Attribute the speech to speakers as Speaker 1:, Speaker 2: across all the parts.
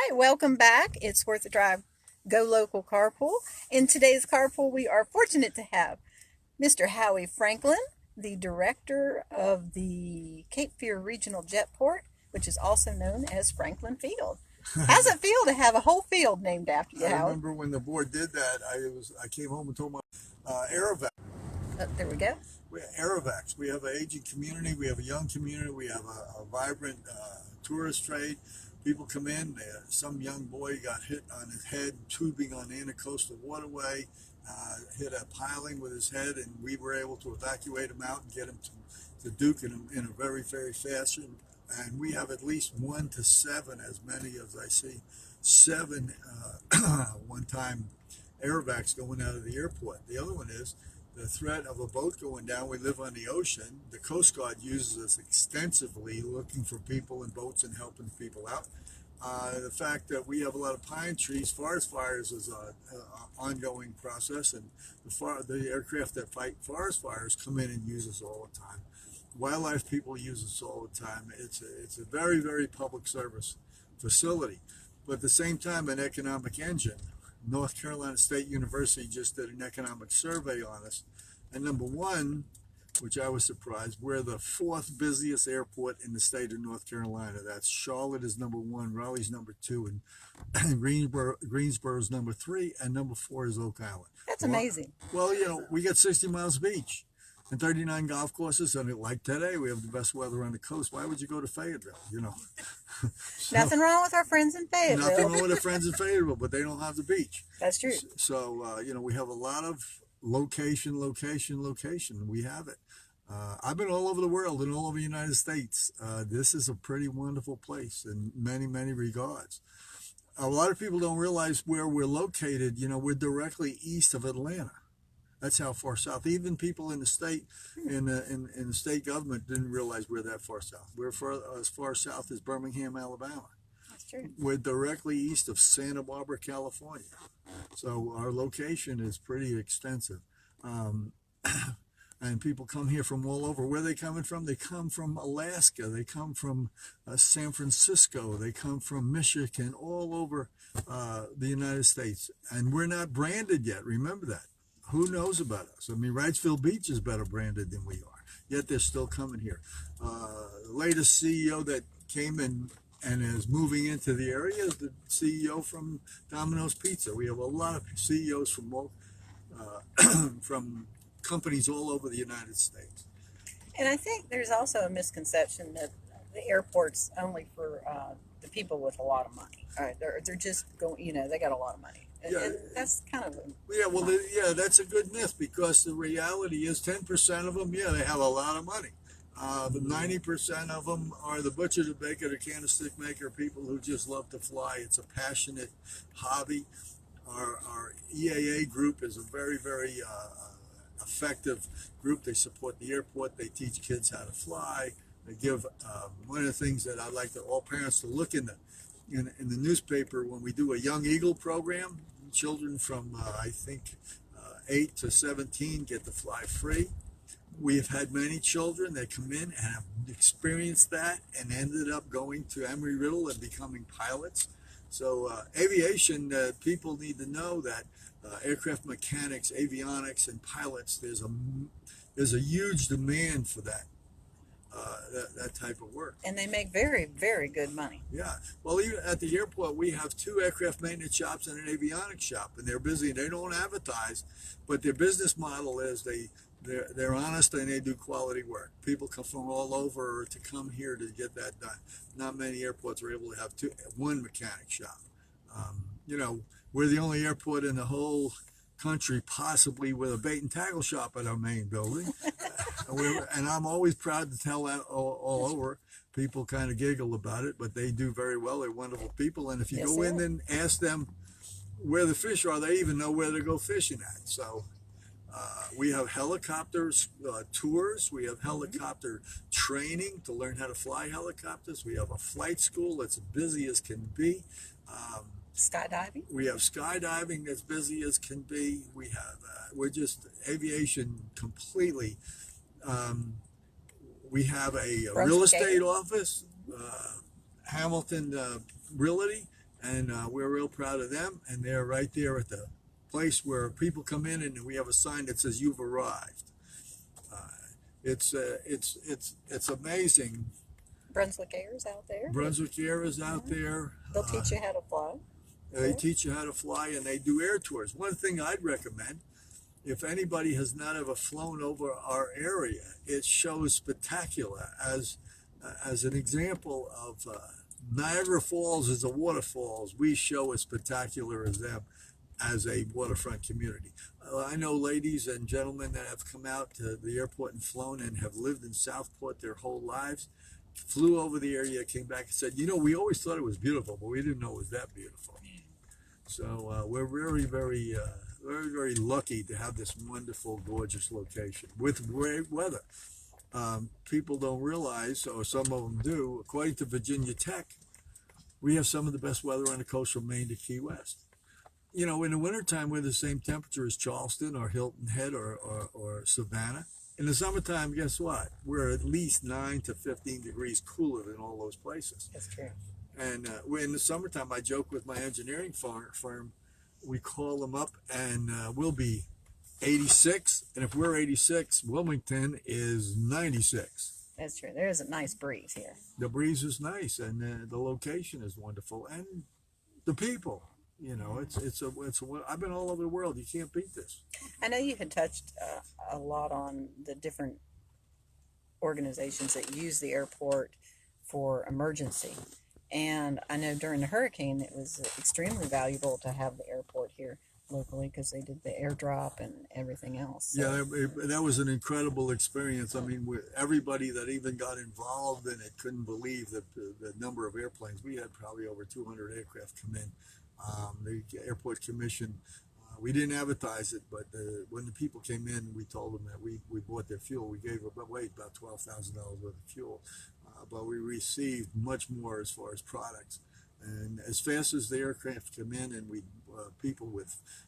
Speaker 1: right, welcome back. It's Worth the Drive Go Local Carpool. In today's carpool, we are fortunate to have Mr. Howie Franklin, the director of the Cape Fear Regional Jetport, which is also known as Franklin Field. How's it feel to have a whole field named after you,
Speaker 2: I
Speaker 1: Howie?
Speaker 2: remember when the board did that. I came home and told my Aerovac.
Speaker 1: Oh, there we go.
Speaker 2: We have Aerovacs. We have an aging community. We have a young community. We have a vibrant tourist trade. People come in. Some young boy got hit on his head tubing on the Intercoastal Waterway, hit a piling with his head, and we were able to evacuate him out and get him to Duke in a very, very fashion. And we have at least 1 to 7, as many as I see, 7 one-time airbags going out of the airport. The other one is the threat of a boat going down. We live on the ocean. The Coast Guard uses us extensively looking for people in boats and helping people out. The fact that we have a lot of pine trees, forest fires is an ongoing process, and the aircraft that fight forest fires come in and use us all the time. Wildlife people use us all the time. It's a very, very public service facility, but at the same time, an economic engine. North Carolina State University just did an economic survey on us, and number one, which I was surprised, we're the 4th busiest airport in the state of North Carolina. That's Charlotte is number 1, Raleigh's number 2, and Greensboro's number 3, and number 4 is Oak Island.
Speaker 1: That's amazing.
Speaker 2: Well, we got 60 miles of beach and 39 golf courses, and like today, we have the best weather on the coast. Why would you go to Fayetteville? So,
Speaker 1: Nothing wrong with our friends in Fayetteville.
Speaker 2: nothing wrong with our friends in Fayetteville, but they don't have the beach.
Speaker 1: That's true.
Speaker 2: So, we have a lot of location. We have it. I've been all over the world and all over the United States. This is a pretty wonderful place in many, many regards. A lot of people don't realize where we're located. We're directly east of Atlanta. That's how far south. Even people in the state, in the state government, didn't realize we're that far south. We're as far south as Birmingham, Alabama.
Speaker 1: That's true.
Speaker 2: We're directly east of Santa Barbara, California. So our location is pretty extensive. And people come here from all over. Where are they coming from? They come from Alaska. They come from San Francisco. They come from Michigan, all over the United States. And we're not branded yet. Remember that. Who knows about us? I mean, Wrightsville Beach is better branded than we are, yet they're still coming here. The latest CEO that came in and is moving into the area is the CEO from Domino's Pizza. We have a lot of CEOs from companies all over the United States.
Speaker 1: And I think there's also a misconception that the airport's only for the people with a lot of money. They're just going, they got a lot of money. And that's kind of
Speaker 2: that's a good myth, because the reality is 10% of them, they have a lot of money. The 90% of them are the butcher, the baker, the candlestick maker, people who just love to fly. It's a passionate hobby. Our EAA group is a very, very effective group. They support the airport. They teach kids how to fly. They give one of the things that I'd like all parents to look in the newspaper when we do a Young Eagle program. Children from I think 8 to 17 get to fly free. We have had many children that come in and have experienced that and ended up going to Embry-Riddle and becoming pilots. So aviation, people need to know that aircraft mechanics, avionics, and pilots, there's a huge demand for that type of work.
Speaker 1: And they make very, very good money.
Speaker 2: Yeah. Well, even at the airport, we have 2 aircraft maintenance shops and an avionics shop, and they're busy. They don't advertise, but their business model is they're honest and they do quality work. People come from all over to come here to get that done. Not many airports are able to have 1 mechanic shop. We're the only airport in the whole country possibly with a bait and tackle shop at our main building. And I'm always proud to tell that all over. People kind of giggle about it, but they do very well. They're wonderful people. And if you go in and ask them where the fish are, they even know where to go fishing at. So we have helicopters tours. We have helicopter training to learn how to fly helicopters. We have a flight school that's as busy as can be.
Speaker 1: Skydiving?
Speaker 2: We have skydiving that's busy as can be. We have, we're just aviation completely. We have a real estate office, Hamilton Realty, and we're real proud of them. And they're right there at the place where people come in, and we have a sign that says "You've arrived." It's amazing.
Speaker 1: Brunswick Air is out there.
Speaker 2: Brunswick Air is out there.
Speaker 1: They'll teach you how to fly.
Speaker 2: They teach you how to fly, and they do air tours. One thing I'd recommend, if anybody has not ever flown over our area, it shows spectacular as an example of Niagara Falls is a waterfalls. We show as spectacular as them as a waterfront community. I know ladies and gentlemen that have come out to the airport and flown and have lived in Southport their whole lives, flew over the area, came back and said, you know, we always thought it was beautiful, but we didn't know it was that beautiful. So we're very, very, very lucky to have this wonderful, gorgeous location with great weather. People don't realize, or some of them do, according to Virginia Tech, we have some of the best weather on the coast from Maine to Key West. You know, in the wintertime, we're the same temperature as Charleston or Hilton Head or Savannah. In the summertime, guess what? We're at least 9 to 15 degrees cooler than all those places.
Speaker 1: That's true.
Speaker 2: And in the summertime, I joke with my engineering firm, we call them up and we'll be 86. And if we're 86, Wilmington is 96.
Speaker 1: That's true. There is a nice breeze here.
Speaker 2: The breeze is nice, and the location is wonderful, and the people. You know, I've been all over the world. You can't beat this.
Speaker 1: I know you had touched a lot on the different organizations that use the airport for emergency. And I know during the hurricane, it was extremely valuable to have the airport here locally because they did the airdrop and everything else. So.
Speaker 2: Yeah, that was an incredible experience. I mean, everybody that even got involved in it couldn't believe the number of airplanes. We had probably over 200 aircraft come in. The airport commission, we didn't advertise it, but when the people came in, we told them that we bought their fuel. We gave away about $12,000 worth of fuel, but we received much more as far as products. And as fast as the aircraft come in, and people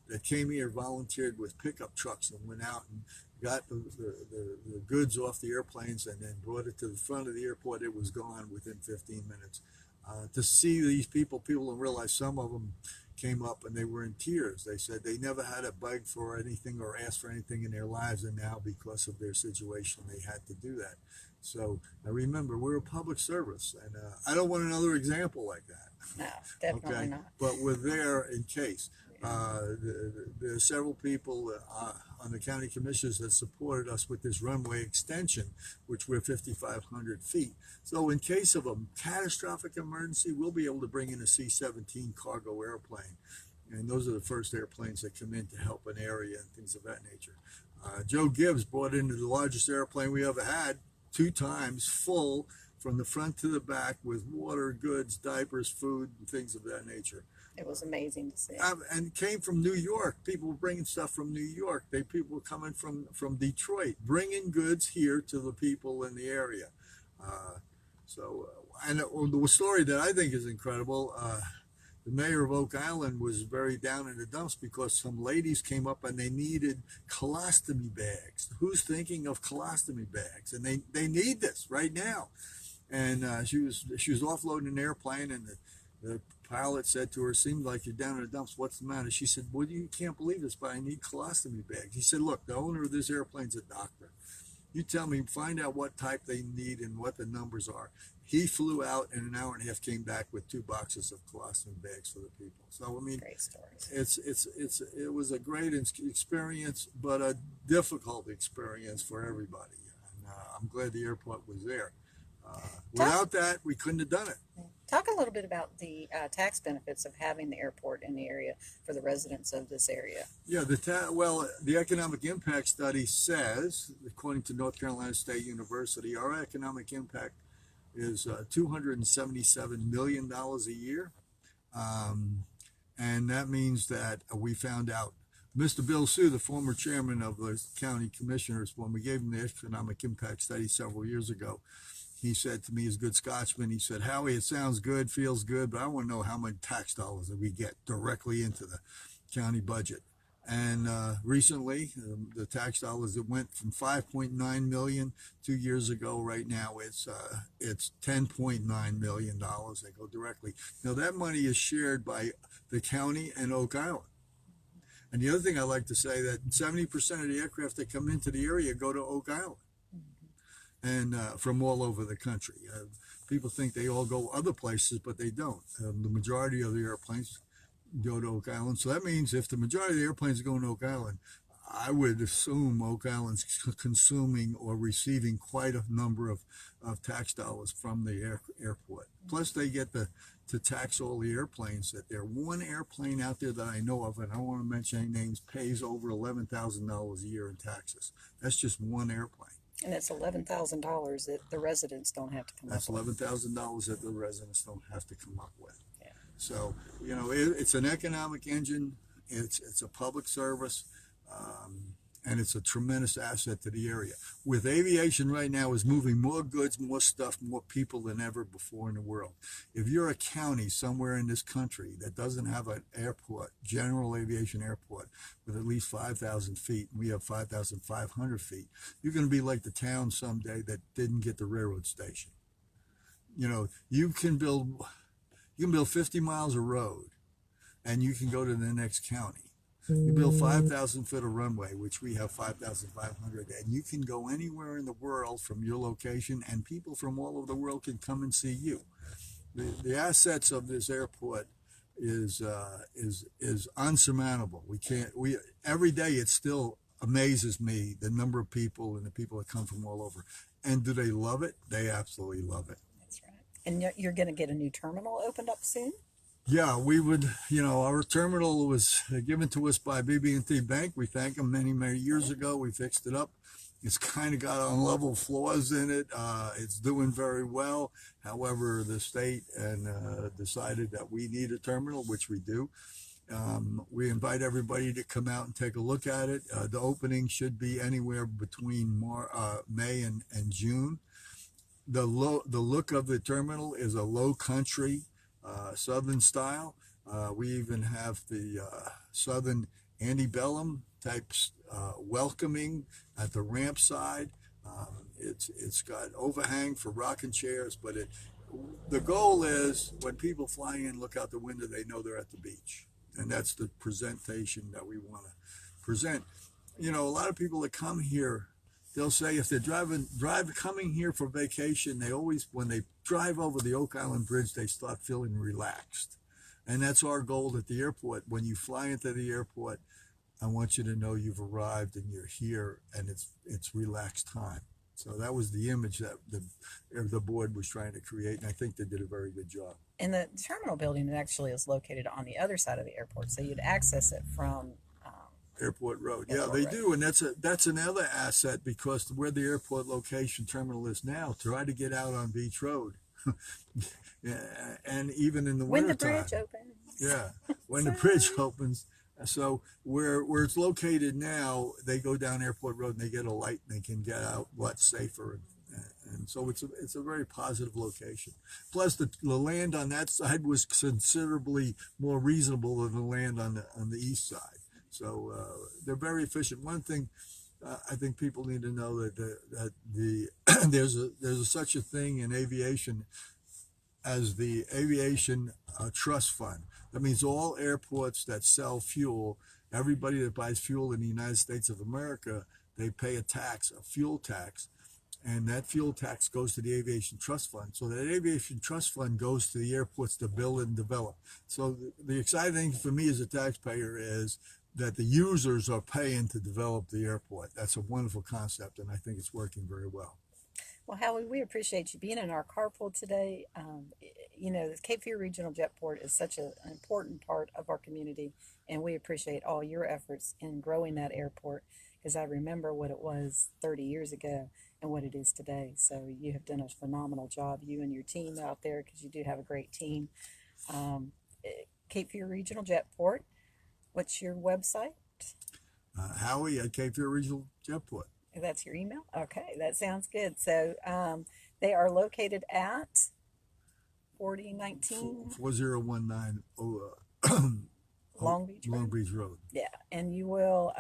Speaker 2: that came here volunteered with pickup trucks and went out and got the goods off the airplanes and then brought it to the front of the airport, it was gone within 15 minutes. To see these people don't realize some of them came up and they were in tears. They said they never had to beg for anything or ask for anything in their lives, and now because of their situation, they had to do that. So I remember, we're a public service, and I don't want another example like that.
Speaker 1: No, definitely not.
Speaker 2: But we're there in case. There are several people on the county commissions that supported us with this runway extension, which we're 5,500 feet. So in case of a catastrophic emergency, we'll be able to bring in a C-17 cargo airplane. And those are the first airplanes that come in to help an area and things of that nature. Joe Gibbs brought in the largest airplane we ever had, 2 times full from the front to the back with water, goods, diapers, food, and things of that nature.
Speaker 1: It was amazing to see.
Speaker 2: And came from New York. People were bringing stuff from New York. People were coming from Detroit, bringing goods here to the people in the area. And the story that I think is incredible, the mayor of Oak Island was very down in the dumps because some ladies came up and they needed colostomy bags. Who's thinking of colostomy bags? And they need this right now. And she was offloading an airplane, and the pilot said to her, "Seems like you're down in the dumps. What's the matter?" She said, "Well, you can't believe this, but I need colostomy bags." He said, "Look, the owner of this airplane's a doctor. You tell me, find out what type they need and what the numbers are." He flew out in an hour and a half, came back with 2 boxes of colostomy bags for the people. So I mean,
Speaker 1: great stories.
Speaker 2: It was a great experience, but a difficult experience for everybody. And I'm glad the airport was there. Without that, we couldn't have done it.
Speaker 1: Talk a little bit about the tax benefits of having the airport in the area for the residents of this area.
Speaker 2: Yeah, the economic impact study says, according to North Carolina State University, our economic impact is $277 million a year. And that means that we found out, Mr. Bill Sue, the former chairman of the county commissioners, when we gave him the economic impact study several years ago, he said to me, as a good Scotsman, he said, "Howie, it sounds good, feels good, but I want to know how much tax dollars that we get directly into the county budget." And recently, the tax dollars, it went from 5.9 million 2 years ago. Right now, it's 10.9 million dollars that go directly. Now that money is shared by the county and Oak Island. And the other thing I like to say that 70% of the aircraft that come into the area go to Oak Island, and from all over the country. People think they all go other places, but they don't. The majority of the airplanes go to Oak Island. So that means if the majority of the airplanes are going to Oak Island, I would assume Oak Island's consuming or receiving quite a number of tax dollars from the airport. Plus, they get to tax all the airplanes. That there one airplane out there that I know of, and I don't want to mention any names, pays over $11,000 a year in taxes. That's just one airplane.
Speaker 1: And it's $11,000 that the residents don't have to come
Speaker 2: That's
Speaker 1: up with.
Speaker 2: $11,000 that the residents don't have to come up with.
Speaker 1: Yeah.
Speaker 2: So, it's an economic engine. It's a public service, and it's a tremendous asset to the area. With aviation right now is moving more goods, more stuff, more people than ever before in the world. If you're a county somewhere in this country that doesn't have an airport, general aviation airport, with at least 5,000 feet, and we have 5,500 feet, you're going to be like the town someday that didn't get the railroad station. You can build 50 miles of road, and you can go to the next county. You build 5,000 foot of runway, which we have 5,500, and you can go anywhere in the world from your location, and people from all over the world can come and see you. The assets of this airport is unsurmountable. Every day it still amazes me the number of people and the people that come from all over. And do they love it? They absolutely love it.
Speaker 1: That's right. And you're going to get a new terminal opened up soon?
Speaker 2: Yeah, we would, our terminal was given to us by BB&T Bank. We thank them many, many years ago. We fixed it up. It's kind of got unlevel floors in it. It's doing very well. However, the state decided that we need a terminal, which we do. We invite everybody to come out and take a look at it. The opening should be anywhere between May and June. The look of the terminal is a low country, Southern style. We even have the Southern antebellum types welcoming at the ramp side. It's got overhang for rocking chairs, but the goal is when people fly in, look out the window, they know they're at the beach, and that's the presentation that we want to present. A lot of people that come here, they'll say if they're coming here for vacation, when they drive over the Oak Island Bridge, they start feeling relaxed. And that's our goal at the airport. When you fly into the airport, I want you to know you've arrived and you're here, and it's relaxed time. So that was the image that the board was trying to create, and I think they did a very good job.
Speaker 1: And the terminal building actually is located on the other side of the airport, so you'd access it from
Speaker 2: Airport Road.
Speaker 1: Airport
Speaker 2: They
Speaker 1: Road.
Speaker 2: do, and that's another asset, because where the airport location terminal is now, try to get out on Beach Road. And even in the
Speaker 1: when the
Speaker 2: wintertime.
Speaker 1: bridge opens.
Speaker 2: Yeah, when the bridge opens. So where it's located now, they go down Airport Road and they get a light and they can get out much safer. And so it's a very positive location. Plus, the land on that side was considerably more reasonable than the land on the east side. So they're very efficient. One thing I think people need to know that there's such a thing in aviation as the Aviation Trust Fund. That means all airports that sell fuel, everybody that buys fuel in the United States of America, they pay a fuel tax, and that fuel tax goes to the Aviation Trust Fund. So that Aviation Trust Fund goes to the airports to build and develop. So the exciting thing for me as a taxpayer is that the users are paying to develop the airport. That's a wonderful concept, and I think it's working very well.
Speaker 1: Well, Howie, we appreciate you being in our carpool today. The Cape Fear Regional Jetport is such an important part of our community, and we appreciate all your efforts in growing that airport, because I remember what it was 30 years ago and what it is today. So you have done a phenomenal job, you and your team out there, because you do have a great team. Cape Fear Regional Jetport, what's your website?
Speaker 2: Howie at Cape Fear Regional Jetport.
Speaker 1: That's your email? Okay, that sounds good. So they are located at 4019?
Speaker 2: 4019
Speaker 1: Long Beach
Speaker 2: Long
Speaker 1: Road.
Speaker 2: Beach Road.
Speaker 1: Yeah, and you will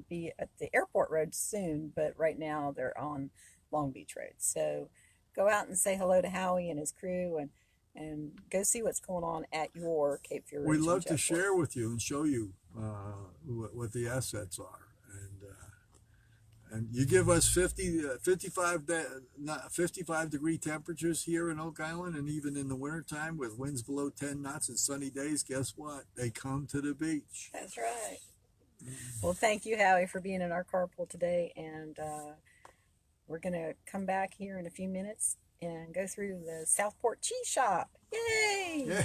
Speaker 1: be at the airport road soon, but right now they're on Long Beach Road. So go out and say hello to Howie and his crew, and go see what's going on at your Cape Fear
Speaker 2: We
Speaker 1: Regional
Speaker 2: love to
Speaker 1: Jetport.
Speaker 2: share with you and show you what the assets are. And you give us 55 degree temperatures here in Oak Island, and even in the wintertime with winds below 10 knots and sunny days, guess what? They come to the beach.
Speaker 1: That's right. Well, thank you, Howie, for being in our carpool today, and we're going to come back here in a few minutes and go through the Southport cheese shop. Yay!
Speaker 2: Yeah.